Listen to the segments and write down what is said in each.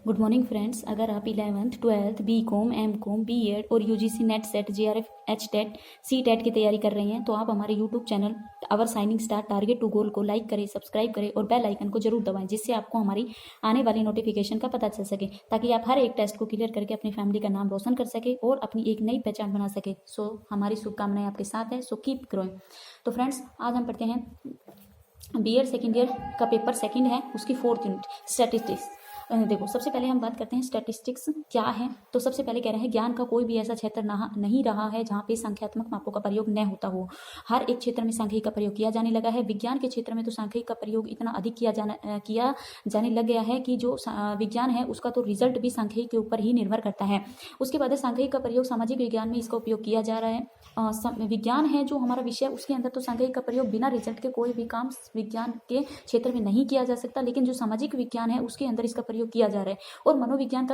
Good morning friends. अगर आप 11th 12th BCom MCom BEd और UGC NET SET JRF HTET CTET की तैयारी कर रहे हैं तो आप हमारे YouTube channel our shining star target to goal को लाइक करें, सब्सक्राइब करें और बेल आइकन को जरूर दबाएं, जिससे आपको हमारी आने वाली नोटिफिकेशन का पता चल सके, ताकि आप हर एक टेस्ट को क्लियर करके अपनी फैमिली का नाम रोशन कर सके और अपनी एक नई पहचान बना सके। सो हमारी शुभकामनाएं आपके साथ है। So keep growing. तो फ्रेंड्स, आज हम पढ़ते हैं बीएड सेकेंड ईयर का पेपर सेकंड है, उसकी 4th यूनिट स्टैटिस्टिक्स। देखो, सबसे पहले हम बात करते हैं स्टैटिस्टिक्स क्या है। तो सबसे पहले कह रहे हैं ज्ञान का कोई भी ऐसा क्षेत्र नहीं रहा है जहाँ पे संख्यात्मक मापों का प्रयोग न होता हो। हर एक क्षेत्र में सांख्यिकी का प्रयोग किया जाने लगा है। विज्ञान के क्षेत्र में तो सांख्यिकी का प्रयोग इतना अधिक किया जाने लग गया है कि जो विज्ञान है उसका तो रिजल्ट भी सांख्यिकी के ऊपर ही निर्भर करता है। उसके बाद सांख्यिकी का प्रयोग सामाजिक विज्ञान में इसका उपयोग किया जा रहा है। विज्ञान है जो हमारा विषय, उसके अंदर तो सांख्यिकी का प्रयोग बिना रिजल्ट के कोई भी काम विज्ञान के क्षेत्र में नहीं किया जा सकता, लेकिन जो सामाजिक विज्ञान है उसके अंदर इसका प्रयोग किया जा रहा है। और मनोविज्ञान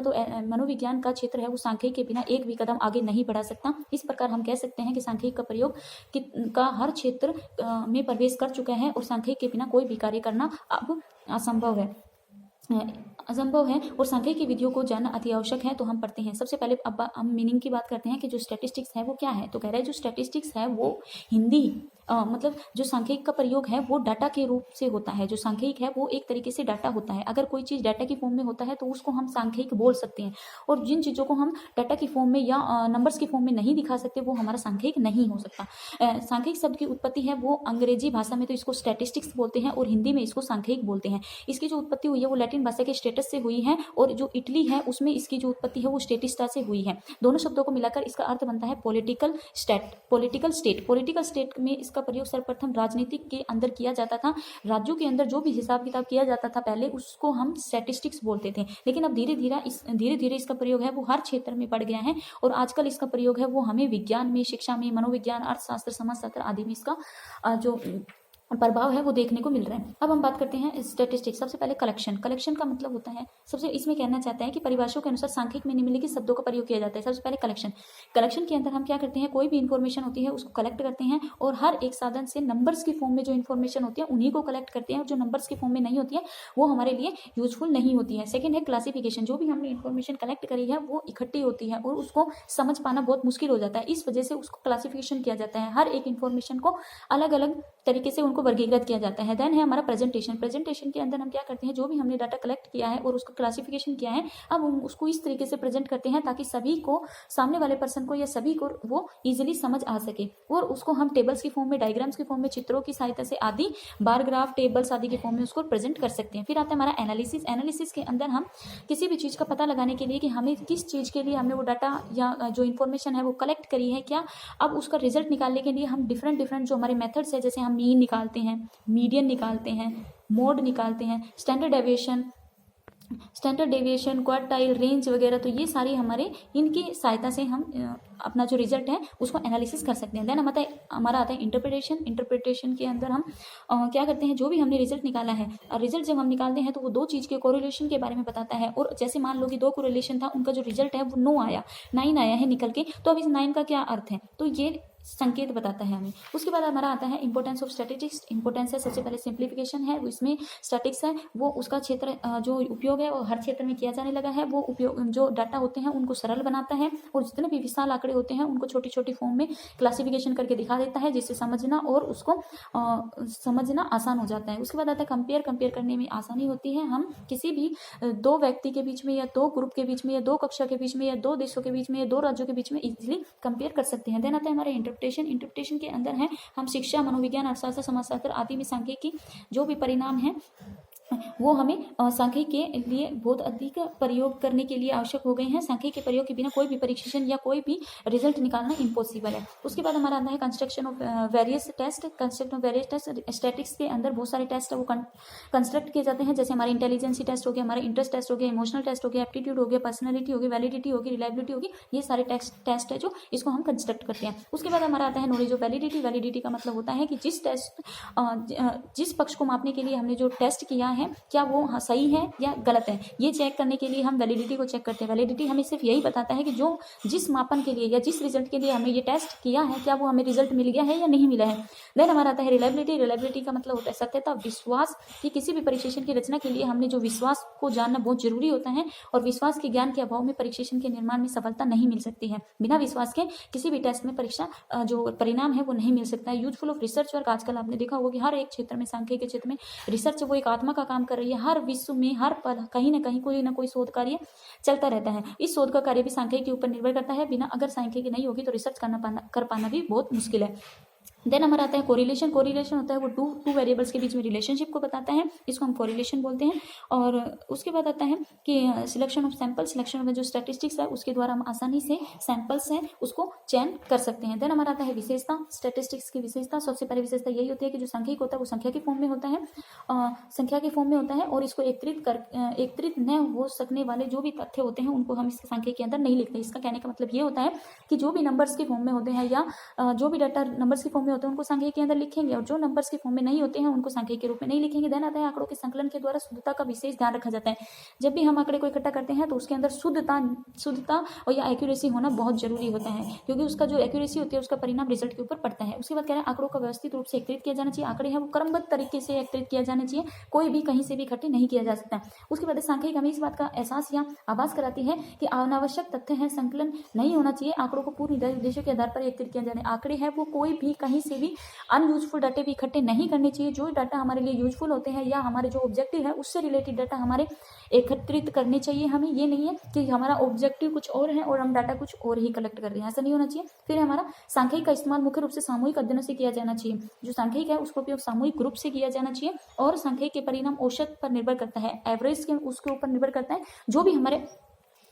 का क्षेत्र है वो सांख्यिकी के बिना एक भी कदम आगे नहीं बढ़ा सकता। इस प्रकार हम कह सकते हैं कि सांख्यिकी का प्रयोग का हर क्षेत्र में प्रवेश कर चुका है और सांख्यिकी के बिना कोई भी कार्य करना अब असंभव है और सांख्यिकी की विधियों को जानना अति आवश्यक है। तो हम पढ़ते हैं। सबसे पहले अब हम मीनिंग की बात करते हैं कि जो स्टैटिस्टिक्स है वो क्या है। तो कह रहे हैं जो स्टैटिस्टिक्स है वो हिंदी मतलब जो सांख्यिकी का प्रयोग है वो डाटा के रूप से होता है। जो सांख्यिकी है वो एक तरीके से डाटा होता है। अगर कोई चीज़ डाटा की फॉर्म में होता है तो उसको हम सांख्यिकी बोल सकते हैं, और जिन चीज़ों को हम डाटा की फॉर्म में या नंबर्स की फॉर्म में नहीं दिखा सकते वो हमारा सांख्यिकी नहीं हो सकता। सांख्यिकी शब्द की उत्पत्ति है वो अंग्रेजी भाषा में तो इसको स्टैटिस्टिक्स बोलते हैं और हिंदी में इसको सांख्यिकी बोलते हैं। इसकी जो उत्पत्ति हुई है वो लैटिन भाषा के स्टेटस से हुई है, और जो इटली है उसमें इसकी जो उत्पत्ति है वो स्टेटिस्टा से हुई है। दोनों शब्दों को मिलाकर इसका अर्थ बनता है पॉलिटिकल स्टेट में इसका प्रयोग सर्वप्रथम राजनीतिक के अंदर किया जाता था। राज्यों के अंदर जो भी हिसाब किताब किया जाता था पहले, उसको हम स्टैटिस्टिक्स बोलते थे, लेकिन अब धीरे धीरे इसका प्रयोग है वो हर क्षेत्र में बढ़ गया है, और आजकल इसका प्रयोग है वो हमें विज्ञान में, शिक्षा में, मनोविज्ञान, अर्थशास्त्र, समाजशास्त्र आदि में इसका जो प्रभाव है वो देखने को मिल रहा है। अब हम बात करते हैं स्टैटिस्टिक्स। सबसे पहले कलेक्शन का मतलब होता है, सबसे इसमें कहना चाहता है कि परिभाषाओं के अनुसार सांख्यिकी में निम्नलिखित शब्दों का प्रयोग किया जाता है। सबसे पहले कलेक्शन के अंदर हम क्या करते हैं, कोई भी इंफॉर्मेशन होती है उसको कलेक्ट करते हैं, और हर एक साधन से नंबर्स की फॉर्म में जो इन्फॉर्मेशन होती है उन्हीं को कलेक्ट करते हैं, और जो नंबर्स की फॉर्म में नहीं होती है वो हमारे लिए यूजफुल नहीं होती है। सेकेंड है क्लासिफिकेशन। जो भी हमने इन्फॉर्मेशन कलेक्ट करी है वो इकट्ठी होती है और उसको समझ पाना बहुत मुश्किल हो जाता है, इस वजह से उसको क्लासिफिकेशन किया जाता है। हर एक इन्फॉर्मेशन को अलग अलग तरीके से उनको वर्गीकृत किया जाता है। देन है हमारा प्रेजेंटेशन के अंदर हम क्या करते हैं, जो भी हमने डाटा कलेक्ट किया है और उसको क्लासिफिकेशन किया है, अब हम उसको इस तरीके से प्रेजेंट करते हैं ताकि सभी को, सामने वाले पर्सन को या सभी को वो इजीली समझ आ सके, और उसको हम टेबल्स की फॉर्म में, डायग्राम्स की फॉर्म में, चित्रों की सहायता से आदि, बार ग्राफ, टेबल्स आदि के फॉर्म में उसको प्रेजेंट कर सकते हैं। फिर आता है हमारा एनालिसिस के अंदर हम किसी भी चीज़ का पता लगाने के लिए कि हमें किस चीज़ के लिए हमने वो डाटा या जो इन्फॉर्मेशन है वो कलेक्ट करी है क्या, अब उसका रिजल्ट निकालने के लिए हम डिफरेंट जो हमारे मेथड्स है, जैसे हम मीन निकालते हैं, मीडियन निकालते हैं, मोड निकालते हैं, स्टैंडर्ड डेविएशन, क्वार्टाइल, रेंज वगैरह, तो ये सारी हमारे इनकी सहायता से हम अपना जो रिजल्ट है उसको एनालिसिस कर सकते हैं। देन हमारा आता है इंटरप्रिटेशन के अंदर हम क्या करते हैं, जो भी हमने रिजल्ट निकाला है, रिजल्ट जब हम निकालते हैं तो वो दो चीज़ के कोरिलेशन के बारे में बताता है, और जैसे मान लो कि दो कोरिलेशन था, उनका जो रिजल्ट है वो 9 आया है निकल के, तो अब इस 9 का क्या अर्थ है, तो ये संकेत बताता है हमें। उसके बाद हमारा आता है इंपॉर्टेंस ऑफ स्टैटिस्टिक्स। इंपॉर्टेंस है सबसे पहले सिंप्लीफिकेशन है, इसमें स्टैटिक्स है वो उसका क्षेत्र जो उपयोग है वो हर क्षेत्र में किया जाने लगा है। वो उपयोग जो डाटा होते हैं उनको सरल बनाता है, और जितने भी विशाल आंकड़े होते हैं उनको छोटी छोटी फॉर्म में क्लासिफिकेशन करके दिखा देता है, जिससे समझना और उसको समझना आसान हो जाता है। उसके बाद आता है कंपेयर करने में आसानी होती है। हम किसी भी दो व्यक्ति के बीच में, या दो ग्रुप के बीच में, या दो कक्षा के बीच में, या दो देशों के बीच में, या दो राज्यों के बीच में इजीली कंपेयर कर सकते हैं। देन आता है हमारे इंटरप्रिटेशन के अंदर है हम शिक्षा, मनोविज्ञान, अर्थशास्त्र, समाजशास्त्र आदि में सांख्यिकी जो भी परिणाम है वो हमें सांख्यिकी के लिए बहुत अधिक प्रयोग करने के लिए आवश्यक हो गए हैं। सांख्यिकी के प्रयोग के बिना कोई भी परीक्षण या कोई भी रिजल्ट निकालना इम्पॉसिबल है। उसके बाद हमारा आता है construction of various test. Statistics के अंदर बहुत सारे टेस्ट है वो कंस्ट्रक्ट किए जाते हैं, जैसे हमारे इंटेलिजेंसी टेस्ट हो गया, हमारा इंटरेस्ट टेस्ट हो गया, इमोशनल टेस्ट हो गया, एप्टीट्यूड हो गया, पर्सनैलिटी होगी, वैलिडिटी होगी, रिलायबिलिटी होगी, ये सारे टेस्ट है जो इसको हम कंस्ट्रक्ट करते हैं। उसके बाद हमारा आता है नॉलेज ऑफ वैलिडिटी का मतलब होता है कि जिस पक्ष को मापने के लिए हमने जो टेस्ट किया है क्या वो हाँ सही है या गलत है। ये चेक करने के लिए हम वैलिडिटी को चेक करते हैं। वैलिडिटी हमें सिर्फ यही बताता है कि जो जिस मापन के लिए या जिस रिजल्ट के लिए हमने ये टेस्ट किया है क्या वो हमें रिजल्ट मिल गया है या नहीं मिला है। देन हमारा आता है रिलायबिलिटी। रिलायबिलिटी का मतलब होता है सत्यता, विश्वास कि किसी भी परीक्षण की रचना के लिए हमने जो विश्वास को जानना बहुत जरूरी होता है और विश्वास के ज्ञान के अभाव में परीक्षण के निर्माण में सफलता नहीं मिल सकती है। बिना विश्वास के किसी भी टेस्ट में परीक्षा जो परिणाम है वो नहीं मिल सकता है। यूजफुल ऑफ रिसर्च वर्क, आजकल आपने देखा होगा कि हर एक क्षेत्र में, सांख्यिकी के क्षेत्र में रिसर्च वो एक आत्मा का काम कर रही है। हर विश्व में हर पल कहीं ना कोई शोध कार्य चलता रहता है। इस शोध का कार्य भी सांख्यिकी के ऊपर निर्भर करता है। बिना अगर सांख्यिकी नहीं होगी तो रिसर्च कर पाना भी बहुत मुश्किल है। देन हमारा आता है कोरिलेशन। कोरिलेशन होता है वो टू वेरिएबल्स के बीच में रिलेशनशिप को बताता है, इसको हम कोरिलेशन बोलते हैं। और उसके बाद आता है कि selection of sample. Selection of जो स्टैटिस्टिक्स है उसके द्वारा हम आसानी से सैंपल्स हैं उसको चयन कर सकते हैं। देन हमारा आता है विशेषता। स्टैटिस्टिक्स की विशेषता, सबसे पहले विशेषता यही होती है कि जो सांख्यिक होता है वो संख्या के फॉर्म में होता है, संख्या के फॉर्म में होता है और इसको एकत्रित न हो सकने वाले जो भी तथ्य होते हैं उनको हम इस सांख्यिक के अंदर नहीं लिखते। इसका कहने का मतलब ये होता है कि जो भी नंबर्स के फॉर्म में होते हैं या जो भी डाटा नंबर्स के फॉर्म में होते हैं उनको सांख्यिकी के अंदर लिखेंगे और जो नंबर्स के फॉर्म में नहीं होते हैं उनको सांख्यिकी के रूप में नहीं लिखेंगे। देन आता है आंकड़ों के संकलन के द्वारा शुद्धता का विशेष ध्यान रखा जाता है। जब भी हम आंकड़े को इकट्ठा करते हैं तो उसके अंदर शुद्धता और या एक्यूरेसी होना बहुत जरूरी होता है, क्योंकि उसका जो एक्यूरेसी होती है उसका परिणाम रिजल्ट के ऊपर पड़ता है। उसके बाद कह रहे हैं आंकड़ों का व्यवस्थित रूप से एकत्रित किया जाना चाहिए। आंकड़े हैं वो क्रमबद्ध तरीके से एकत्रित किया जाना चाहिए, कोई भी कहीं से भी इकट्ठे नहीं किया जा सकता। उसके बाद सांख्यिकी हमें इस बात का एहसास या आभास कराती है कि अनावश्यक तथ्य है संकलन नहीं होना चाहिए। आंकड़ों को पूर्ण उद्देश्यों के आधार पर एकत्रित किया जाना। आंकड़े हैं वो कोई भी कहीं से भी अनयूजफुल डाटे भी इकट्ठे नहीं करने चाहिए। जो डाटा हमारे लिए यूजफुल होते हैं या हमारे जो ऑब्जेक्टिव है उससे रिलेटेड डाटा हमारे एकत्रित करने चाहिए। हमें ये नहीं है कि हमारा ऑब्जेक्टिव कुछ और है और हम डाटा कुछ और ही कलेक्ट कर रहे हैं, ऐसा नहीं होना चाहिए। फिर हमारा सांख्यिकी का इस्तेमाल मुख्य रूप से सामूहिक अध्ययनों से किया जाना चाहिए। जो सांख्यिकी है उसका उपयोग सामूहिक रूप से किया जाना चाहिए और सांख्यिकी के परिणाम औसत पर निर्भर करता है, एवरेज के उसके ऊपर निर्भर करता है। जो भी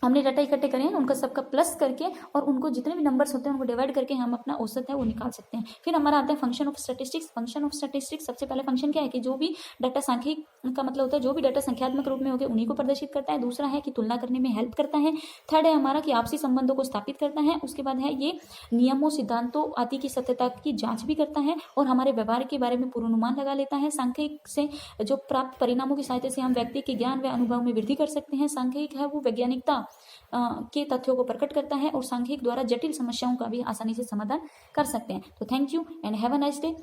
हमने डाटा इकट्ठे करे हैं उनका सबका प्लस करके और उनको जितने भी नंबर्स होते हैं उनको डिवाइड करके हम अपना औसत है वो निकाल सकते हैं। फिर हमारा आता है function of statistics. Function of statistics सबसे पहले फंक्शन क्या है कि जो भी डाटा सांख्यिक का मतलब होता है जो भी डाटा संख्यात्मक रूप में होकर उन्हीं को प्रदर्शित करता है। दूसरा है कि तुलना करने में हेल्प करता है। थर्ड है हमारा कि आपसी संबंधों को स्थापित करता है। उसके बाद है ये नियमों, सिद्धांतों आदि की सत्यता की जांच भी करता है और हमारे व्यवहार के बारे में पूर्वानुमान लगा लेता है। सांख्यिक से जो प्राप्त परिणामों की सहायता से हम व्यक्ति के ज्ञान व अनुभव में वृद्धि कर सकते हैं। सांख्यिक है वो वैज्ञानिकता के तथ्यों को प्रकट करता है और सांख्यिक द्वारा जटिल समस्याओं का भी आसानी से समाधान कर सकते हैं। तो thank you and have a nice day.